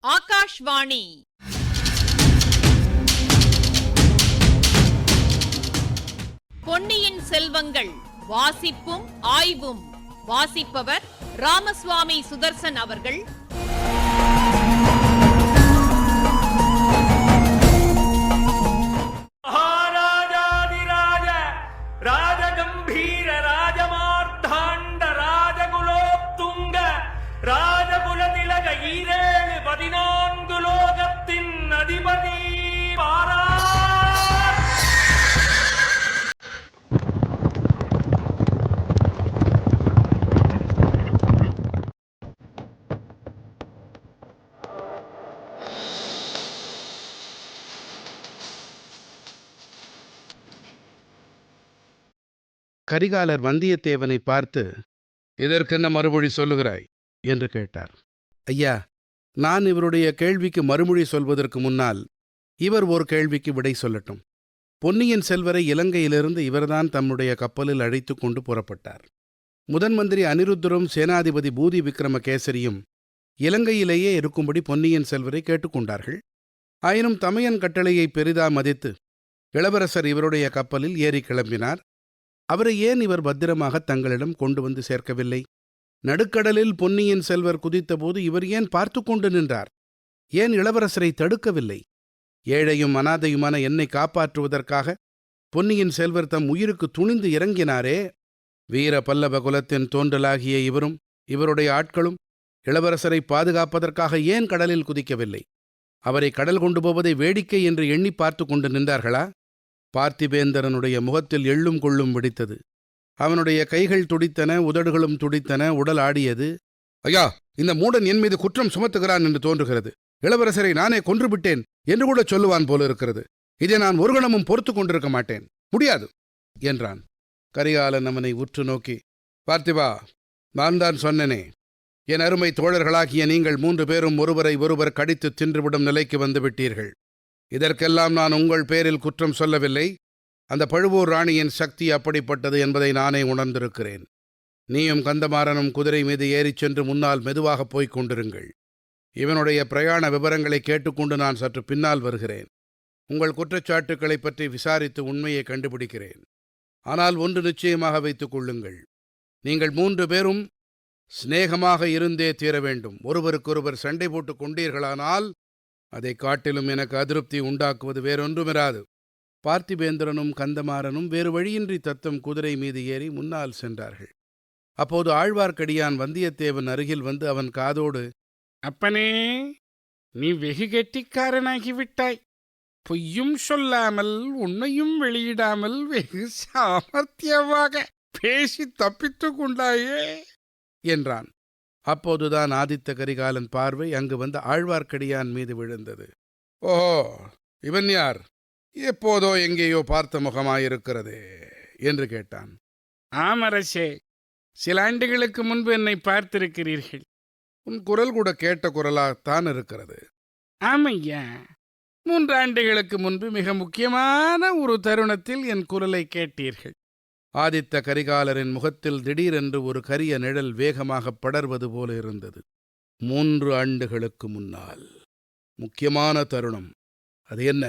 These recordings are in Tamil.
ஆகாஷ்வாணி. பொன்னியின் செல்வங்கள் வாசிப்பும் ஆய்வும். வாசிப்பவர் ராமசுவாமி சுதர்சன் அவர்கள். மகாராஜாதிராஜ ராஜகம்பீர ராஜமார்த்தாண்ட ராஜகுலோத்துங்க ராஜகுலதிலக ஈரேழு 14 லோகத்தின் அதிபதி பாரா. கரிகாலர் வந்தியத்தேவனை பார்த்து, இதற்கென்ன மறுமொழி சொல்லுகிறாய் என்று கேட்டார். ஐயா, நான் இவருடைய கேள்விக்கு மறுமொழி சொல்வதற்கு முன்னால் இவர் ஒரு கேள்விக்கு விடை சொல்லட்டும். பொன்னியின் செல்வரை இலங்கையிலிருந்து இவர்தான் தம்முடைய கப்பலில் அழைத்து கொண்டு புறப்பட்டார். முதன் மந்திரி அனிருத்தரும் சேனாதிபதி பூதி விக்ரமகேசரியும் இலங்கையிலேயே இருக்கும்படி பொன்னியின் செல்வரை கேட்டுக்கொண்டார்கள். ஆயினும் தமையன் கட்டளையை பெரிதா மதித்து இளவரசர் இவருடைய கப்பலில் ஏறி கிளம்பினார். அவரை ஏன் இவர் பத்திரமாக தங்களிடம் கொண்டு வந்து சேர்க்கவில்லை? நடுக்கடலில் பொன்னியின் செல்வர் குதித்தபோது இவர் ஏன் பார்த்து கொண்டு நின்றார்? ஏன் இளவரசரை தடுக்கவில்லை? ஏழையும் அனாதையுமான என்னை காப்பாற்றுவதற்காக பொன்னியின் செல்வர் தம் உயிருக்கு துணிந்து இறங்கினாரே. வீர பல்லவ குலத்தின் தோன்றலாகிய இவரும் இவருடைய ஆட்களும் இளவரசரை பாதுகாப்பதற்காக ஏன் கடலில் குதிக்கவில்லை? அவரை கடல் கொண்டு போவதை வேடிக்கை என்று எண்ணி பார்த்து கொண்டு நின்றார்களா? பார்த்திபேந்திரனுடைய முகத்தில் எள்ளும் கொள்ளும் வெடித்தது. அவனுடைய கைகள் துடித்தன, உதடுகளும் துடித்தன, உடல் ஆடியது. ஐயா, இந்த மூடன் என் மீது குற்றம் சுமத்துகிறான் என்று தோன்றுகிறது. இளவரசரை நானே கொன்றுவிட்டேன் என்று கூட சொல்லுவான் போலிருக்கிறது. இதை நான் ஒரு கணமும் பொறுத்து கொண்டிருக்க மாட்டேன், முடியாது என்றான். கரிகாலன் அவனை உற்று நோக்கி, பார்த்திபா, நான் தான் சொன்னனே, என் அருமை தோழர்களாகிய நீங்கள் 3 பேரும் ஒருவரை ஒருவர் கடித்து தின்றுவிடும் நிலைக்கு வந்துவிட்டீர்கள். இதற்கெல்லாம் நான் உங்கள் பேரில் குற்றம் சொல்லவில்லை. அந்த பழுவூர் ராணியின் சக்தி அப்படிப்பட்டது என்பதை நானே உணர்ந்திருக்கிறேன். நீயும் கந்தமாறனும் குதிரை மீது ஏறிச் சென்று முன்னால் மெதுவாக போய்க் கொண்டிருங்கள். இவனுடைய பிரயாண விவரங்களை கேட்டுக்கொண்டு நான் சற்று பின்னால் வருகிறேன். உங்கள் குற்றச்சாட்டுக்களை பற்றி விசாரித்து உண்மையை கண்டுபிடிக்கிறேன். ஆனால் ஒன்று நிச்சயமாக வைத்துக் கொள்ளுங்கள், நீங்கள் 3 பேரும் சிநேகமாக இருந்தே தீர வேண்டும். ஒருவருக்கொருவர் சண்டை போட்டுக் கொண்டீர்களானால் அதை காட்டிலும் எனக்கு அதிருப்தி உண்டாக்குவது வேறொன்றுமிராது. பார்த்திபேந்திரனும் கந்தமாறனும் வேறு வழியின்றி தத்தம் குதிரை மீது ஏறி முன்னால் சென்றார்கள். அப்போது ஆழ்வார்க்கடியான் வந்தியத்தேவன் அருகில் வந்து அவன் காதோடு, அப்பனே, நீ வெகு கெட்டிக்காரனாகிவிட்டாய். பொய்யும் சொல்லாமல் உண்மையும் வெளியிடாமல் வெகு சாமர்த்தியமாக பேசி தப்பித்து கொண்டாயே என்றான். அப்போதுதான் ஆதித்த கரிகாலன் பார்வை அங்கு வந்த ஆழ்வார்க்கடியான் மீது விழுந்தது. ஓஹோ, இவன் யார்? எப்போதோ எங்கேயோ பார்த்த முகமாயிருக்கிறதே என்று கேட்டான். ஆமரசே, சில ஆண்டுகளுக்கு முன்பு என்னை பார்த்திருக்கிறீர்கள். உன் குரல் கூட கேட்ட குரலாகத்தான் இருக்கிறது. ஆமையா, 3 ஆண்டுகளுக்கு முன்பு மிக முக்கியமான ஒரு தருணத்தில் என் குரலை கேட்டீர்கள். ஆதித்த கரிகாலரின் முகத்தில் திடீரென்று ஒரு கரிய நிழல் வேகமாக படர்வது போல இருந்தது. 3 ஆண்டுகளுக்கு முன்னால் முக்கியமான தருணம். அது என்ன?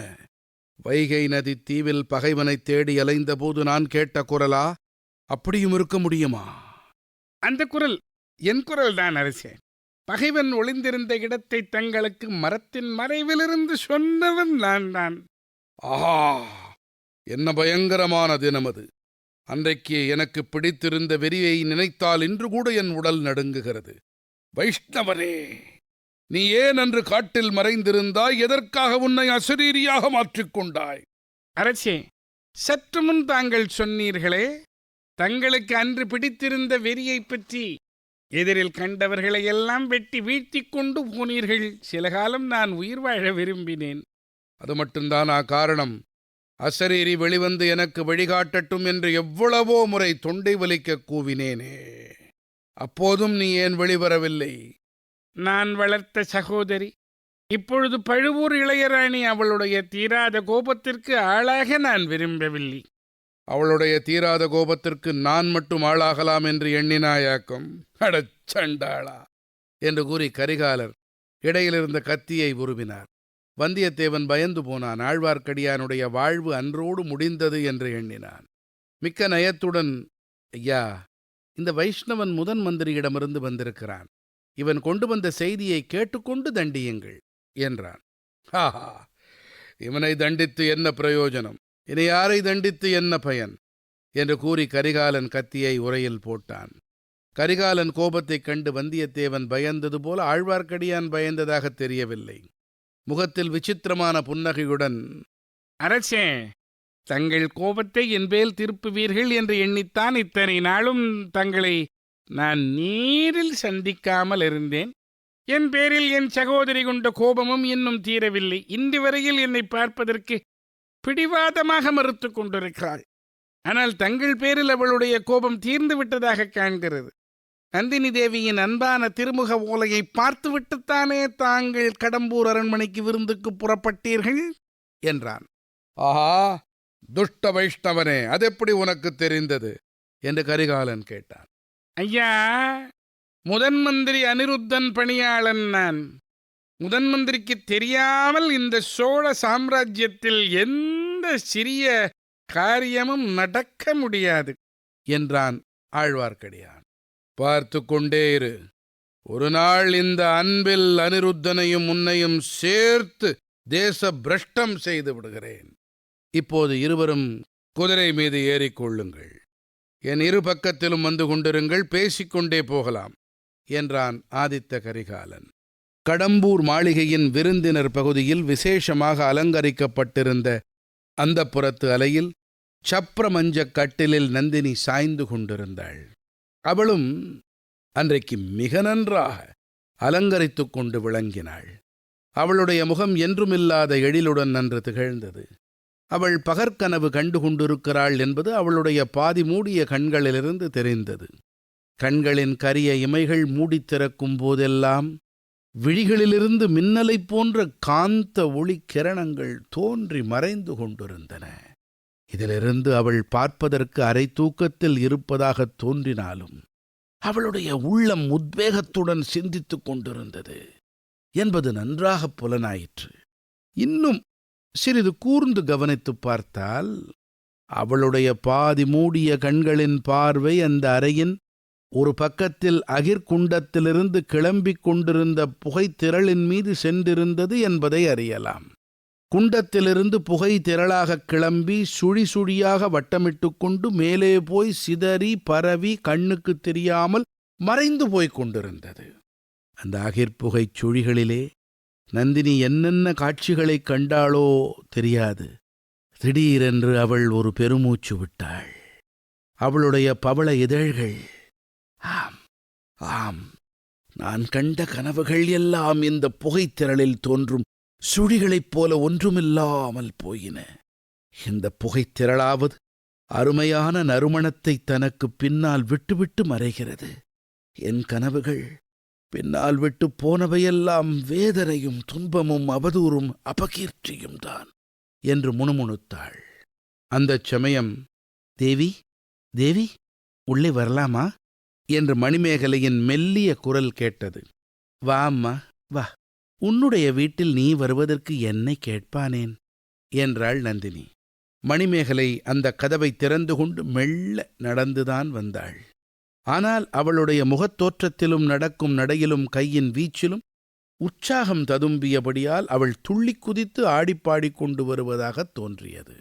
வைகை நதி தீவில் பகைவனைத் தேடி அலைந்தபோது நான் கேட்ட குரலா? அப்படியும் இருக்க முடியுமா? அந்த குரல் என் குரல்தான் அரசே. பகைவன் ஒளிந்திருந்த இடத்தை தங்களுக்கு மரத்தின் மறைவிலிருந்து சொன்னவன் நான் தான். ஆஹா, என்ன பயங்கரமான தினம் அது! அன்றைக்கு எனக்கு பிடித்திருந்த வெறியை நினைத்தால் இன்று கூட என் உடல் நடுங்குகிறது. வைஷ்ணவனே, நீ ஏன் அன்று காட்டில் மறைந்திருந்தாய்? எதற்காக உன்னை அசரீரியாக மாற்றிக்கொண்டாய்? அரசே, சற்று முன் தாங்கள் சொன்னீர்களே, தங்களுக்கு அன்று பிடித்திருந்த வெறியை பற்றி. எதிரில் கண்டவர்களையெல்லாம் வெட்டி வீழ்த்தி கொண்டு போனீர்கள். சில காலம் நான் உயிர் வாழ விரும்பினேன். அது மட்டும்தானா காரணம்? அசரீரி வெளிவந்து எனக்கு வழிகாட்டட்டும் என்று எவ்வளவோ முறை தொண்டை வலிக்க கூவினேனே. அப்போதும் நீ ஏன் வெளிவரவில்லை? நான் வளர்த்த சகோதரி இப்பொழுது பழுவூர் இளையராணி, அவளுடைய தீராத கோபத்திற்கு ஆளாக நான் விரும்பவில்லை. அவளுடைய தீராத கோபத்திற்கு நான் மட்டும் ஆளாகலாம் என்று எண்ணினாயாக்கும்? அடச்சண்டாளா என்று கூறி கரிகாலர் இடையிலிருந்த கத்தியை உருவினார். வந்தியத்தேவன் பயந்து போனான். ஆழ்வார்க்கடியானுடைய வாழ்வு அன்றோடு முடிந்தது என்று எண்ணினான். மிக்க நயத்துடன், ஐயா, இந்த வைஷ்ணவன் முதன் மந்திரியிடமிருந்து வந்திருக்கிறான். இவன் கொண்டு வந்த செய்தியை கேட்டுக்கொண்டு தண்டியுங்கள் என்றான். ஹாஹா, இவனை தண்டித்து என்ன பிரயோஜனம்? இனி யாரை தண்டித்து என்ன பயன் என்று கூறி கரிகாலன் கத்தியை உரையில் போட்டான். கரிகாலன் கோபத்தைக் கண்டு வந்தியத்தேவன் பயந்தது போல ஆழ்வார்க்கடியான் பயந்ததாக தெரியவில்லை. முகத்தில் விசித்திரமான புன்னகையுடன், அரசே, தங்கள் கோபத்தை என்பேல் திருப்புவீர்கள் என்று எண்ணித்தான் இத்தனை நாளும் தங்களை நான் நேரில் சந்திக்காமல் இருந்தேன். என் பேரில் என் சகோதரி கொண்ட கோபமும் இன்னும் தீரவில்லை. இன்று வரையில் என்னை பார்ப்பதற்கு பிடிவாதமாக மறுத்து கொண்டிருக்கிறாள். ஆனால் தங்கள் பேரில் அவளுடைய கோபம் தீர்ந்து விட்டதாக காண்கிறது. நந்தினி தேவியின் அன்பான திருமுக ஓலையை பார்த்துவிட்டுத்தானே தாங்கள் கடம்பூர் அரண்மனைக்கு விருந்துக்கு புறப்பட்டீர்கள் என்றான். ஆஹா, துஷ்ட வைஷ்ணவனே, அதெப்படி உனக்கு தெரிந்தது என்று கரிகாலன் கேட்டான். ஐயா, முதன் மந்திரி அனிருத்தன் பணியாளன் நான். முதன் மந்திரிக்கு தெரியாமல் இந்த சோழ சாம்ராஜ்யத்தில் எந்த சிறிய காரியமும் நடக்க முடியாது என்றான் ஆழ்வார்க்கடியான். பார்த்து கொண்டே இரு. ஒரு நாள் இந்த அன்பில் அனிருத்தனையும் உன்னையும் சேர்த்து தேச பிரஷ்டம் செய்து விடுகிறேன். இப்போது இருவரும் குதிரை மீது ஏறிக்கொள்ளுங்கள். என் இரு பக்கத்திலும் வந்து கொண்டிருங்கள், பேசிக்கொண்டே போகலாம் என்றான் ஆதித்த கரிகாலன். கடம்பூர் மாளிகையின் விருந்தினர் பகுதியில் விசேஷமாக அலங்கரிக்கப்பட்டிருந்த அந்தப்புறத்து அலையில் சப்ரமஞ்சக் கட்டிலில் நந்தினி சாய்ந்து கொண்டிருந்தாள். அவளும் அன்றைக்கு மிக நன்றாக அலங்கரித்து கொண்டு விளங்கினாள். அவளுடைய முகம் என்றுமில்லாத எழிலுடன் நன்று திகழ்ந்தது. அவள் பகற்கனவு கண்டு கொண்டிருக்கிறாள் என்பது அவளுடைய பாதி மூடிய கண்களிலிருந்து தெரிந்தது. கண்களின் கரிய இமைகள் மூடித் திறக்கும் போதெல்லாம் விழிகளிலிருந்து மின்னலைப் போன்ற காந்த ஒளி கிரணங்கள் தோன்றி மறைந்து கொண்டிருந்தன. இதிலிருந்து அவள் பார்ப்பதற்கு அரை தூக்கத்தில் இருப்பதாகத் தோன்றினாலும் அவளுடைய உள்ளம் உத்வேகத்துடன் சிந்தித்துக் கொண்டிருந்தது என்பது நன்றாகப் புலனாயிற்று. இன்னும் சிறிது கூர்ந்து கவனித்துப் பார்த்தால் அவளுடைய பாதி மூடிய கண்களின் பார்வை அந்த அறையின் ஒரு பக்கத்தில் அகிர்குண்டத்திலிருந்து கிளம்பிக் கொண்டிருந்த புகைத்திரளின் மீது சென்றிருந்தது என்பதை அறியலாம். குண்டத்திலிருந்து புகை திரளாகக் கிளம்பி சுழி சுழியாக வட்டமிட்டு கொண்டு மேலே போய் சிதறி பரவி கண்ணுக்குத் தெரியாமல் மறைந்து போய்க் கொண்டிருந்தது. அந்த அகிர்புகைச் சுழிகளிலே நந்தினி என்னென்ன காட்சிகளைக் கண்டாளோ தெரியாது. திடீரென்று அவள் ஒரு பெருமூச்சு விட்டாள். அவளுடைய பவள இதழ்கள், ஆம் ஆம், நான் கண்ட கனவுகள் எல்லாம் இந்த புகைத்திரளில் தோன்றும் சுழிகளைப் போல ஒன்றுமில்லாமல் போயின. இந்த புகைத்திரளாவது அருமையான நறுமணத்தை தனக்கு பின்னால் விட்டுவிட்டு மறைகிறது. என் கனவுகள் பின்னால் விட்டு போனவையெல்லாம் வேதனையும் துன்பமும் அவதூறும் அபகீர்த்தியும் தான் என்று முணுமுணுத்தாள். அந்தச் சமயம், தேவி, தேவி, உள்ளே வரலாமா என்று மணிமேகலையின் மெல்லிய குரல் கேட்டது. வா அம்மா, வா, உன்னுடைய வீட்டில் நீ வருவதற்கு என்னை கேட்பானேன் என்றாள் நந்தினி. மணிமேகலை அந்த கதவை திறந்து கொண்டு மெல்ல நடந்துதான் வந்தாள். ஆனால் அவளுடைய முகத்தோற்றத்திலும் நடக்கும் நடையிலும் கையின் வீச்சிலும் உற்சாகம் ததும்பியபடியால் அவள் துள்ளிக் குதித்து ஆடிப்பாடிக் கொண்டு வருவதாகத் தோன்றியது.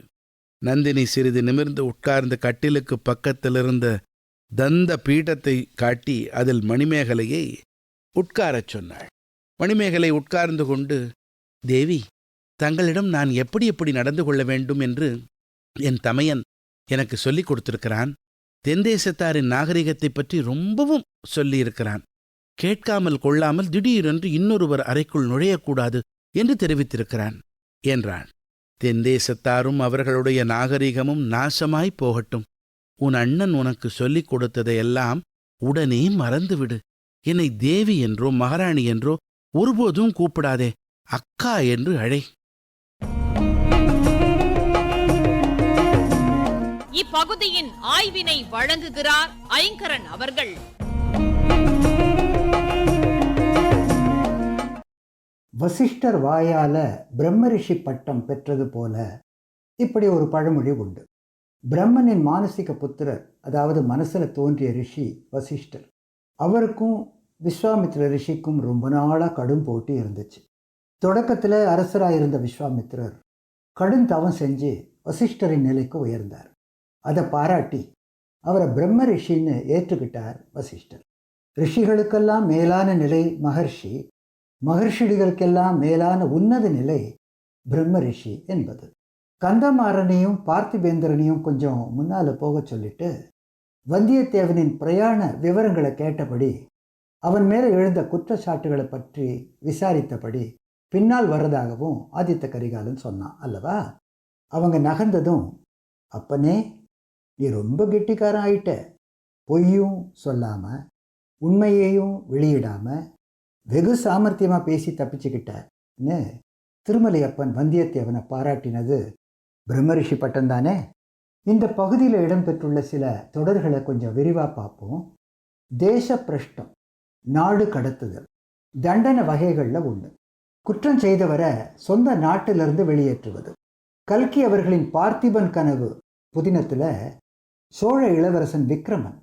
நந்தினி சிறிது நிமிர்ந்து உட்கார்ந்து கட்டிலுக்கு பக்கத்திலிருந்த தந்த பீடத்தை காட்டி அதில் மணிமேகலையை உட்காரச் சொன்னாள். மணிமேகலை உட்கார்ந்து கொண்டு, தேவி, தங்களிடம் நான் எப்படி எப்படி நடந்து கொள்ள வேண்டும் என்று என் தமையன் எனக்கு சொல்லிக் கொடுத்திருக்கிறான். தென்தேசத்தாரின் நாகரிகத்தைப் பற்றி ரொம்பவும் சொல்லியிருக்கிறான். கேட்காமல் கொள்ளாமல் திடீரென்று இன்னொருவர் அறைக்குள் நுழையக்கூடாது என்று தெரிவித்திருக்கிறான் என்றான். தென்தேசத்தாரும் அவர்களுடைய நாகரிகமும் நாசமாய் போகட்டும். உன் அண்ணன் உனக்கு சொல்லிக் கொடுத்ததையெல்லாம் உடனே மறந்துவிடு. என்னை தேவி என்றோ மகாராணி என்றோ ஒருபோதும் கூப்பிடாதே, அக்கா என்று அழை. இப்பகுதியின் ஆய்வினை வழங்குகிறார் ஐங்கரன் அவர்கள். வசிஷ்டர் வாயால பிரம்மரிஷி பட்டம் பெற்றது போல இப்படி ஒரு பழமொழி உண்டு. பிரம்மனின் மானசிக புத்திரர், அதாவது மனசுல தோன்றிய ரிஷி வசிஷ்டர். அவருக்கும் விஸ்வாமித்ர ரிஷிக்கும் ரொம்ப நாளாக கடும் போட்டி இருந்துச்சு. தொடக்கத்தில் அரசராக இருந்த விஸ்வாமித்ரர் கடும் தவம் செஞ்சு வசிஷ்டரின் நிலைக்கு உயர்ந்தார். அதை பாராட்டி அவரை பிரம்ம ரிஷின்னு ஏற்றுக்கிட்டார் வசிஷ்டர். ரிஷிகளுக்கெல்லாம் மேலான நிலை மகர்ஷி, மகர்ஷிகளுக்கெல்லாம் மேலான உன்னத நிலை பிரம்ம ரிஷி என்பது. கந்தமாறனையும் பார்த்திபேந்திரனையும் கொஞ்சம் முன்னால் போக சொல்லிட்டு வந்தியத்தேவனின் பிரயாண விவரங்களை கேட்டபடி, அவன் மேலே எழுந்த குற்றச்சாட்டுகளை பற்றி விசாரித்தபடி பின்னால் வர்றதாகவும் ஆதித்த கரிகாலன் சொன்னான் அல்லவா? அவங்க நகர்ந்ததும், அப்பனே நீ ரொம்ப கெட்டிக்காரன் ஆயிட்ட, பொய்யும் சொல்லாமல் உண்மையையும் வெளியிடாமல் வெகு சாமர்த்தியமாக பேசி தப்பிச்சுக்கிட்டன்னு திருமலையப்பன் வந்தியத்தேவனை பாராட்டினது பிரம்மரிஷி பட்டம் தானே. இந்த பகுதியில் இடம்பெற்றுள்ள சில தொடர்களை கொஞ்சம் விரிவாக பார்ப்போம். தேச பிரஷ்டம், நாடு கடத்துதல், தண்டனை வகைகளில் ஒன்று. குற்றம் செய்தவரை சொந்த நாட்டிலிருந்து வெளியேற்றுவது. கல்கி அவர்களின் பார்த்திபன் கனவு புதினத்தில் சோழ இளவரசன் விக்ரமன்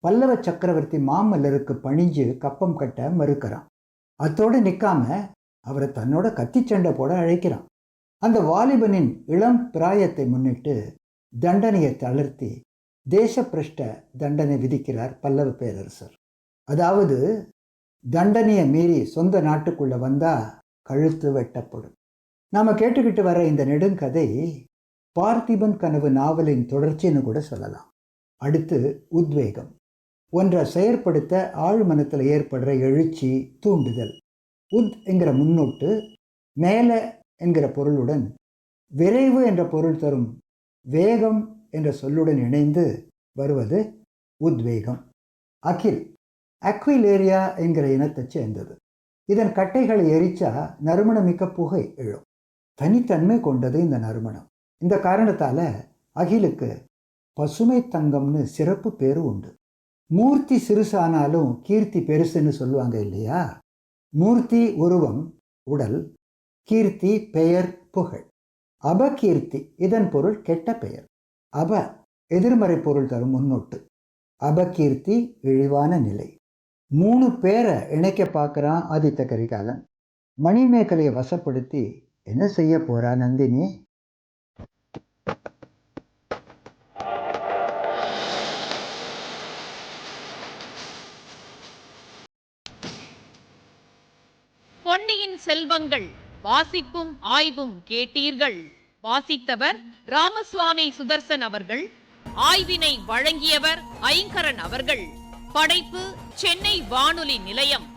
பல்லவ சக்கரவர்த்தி மாமல்லருக்கு பணிஞ்சு கப்பம் கட்ட மறுக்கிறான். அத்தோடு நிற்காம அவரை தன்னோட கத்திச்சண்டை போட அழைக்கிறான். அந்த வாலிபனின் இளம் பிராயத்தை முன்னிட்டு தண்டனையை தளர்த்தி தேசப்பிரஷ்ட தண்டனை விதிக்கிறார் பல்லவ பேரரசர். அதாவது தண்டனையை மீறி சொந்த நாட்டுக்குள்ளே வந்தால் கழுத்து வெட்டப்படும். நாம் கேட்டுக்கிட்டு வர இந்த நெடுங்கதை பார்த்திபன் கனவு நாவலின் தொடர்ச்சின்னு கூட சொல்லலாம். அடுத்து உத்வேகம், ஒன்றை செயற்படுத்த ஆழ்மனத்தில் ஏற்படுற எழுச்சி, தூண்டுதல். உத் என்கிற முன்னோட்டு மேலே என்கிற பொருளுடன் விரைவு என்ற பொருள் தரும் வேகம் என்ற சொல்லுடன் இணைந்து வருவது உத்வேகம். அகில் அக்விலேரியா என்கிற இனத்தைச் சேர்ந்தது. இதன் கட்டைகளை எரிச்சா நறுமணமிக்க புகை எழும். தனித்தன்மை கொண்டது இந்த நறுமணம். இந்த காரணத்தால் அகிலுக்கு பசுமை தங்கம்னு சிறப்பு பேரு உண்டு. மூர்த்தி சிறுசானாலும் கீர்த்தி பெருசுன்னு சொல்லுவாங்க இல்லையா? மூர்த்தி உருவம், உடல்; கீர்த்தி பெயர், புகழ். அபகீர்த்தி இதன் பொருள் கெட்ட பெயர். அப எதிர்மறை பொருள் தரும் முன்னோட்டு. அபகீர்த்தி இழிவான நிலை. 3 பேரை இணைக்க பார்க்குறான் ஆதித்த கரிகாலன். மணிமேகலையை வசப்படுத்தி என்ன செய்ய போறா நந்தினி? பொன்னியின் செல்வங்கள் வாசிப்பும் ஆய்வும் கேட்டீர்கள். வாசித்தவர் ராமசுவாமி சுதர்சன் அவர்கள். ஆய்வினை வழங்கியவர் ஐங்கரன் அவர்கள். படைப்பு சென்னை வானொலி நிலையம்.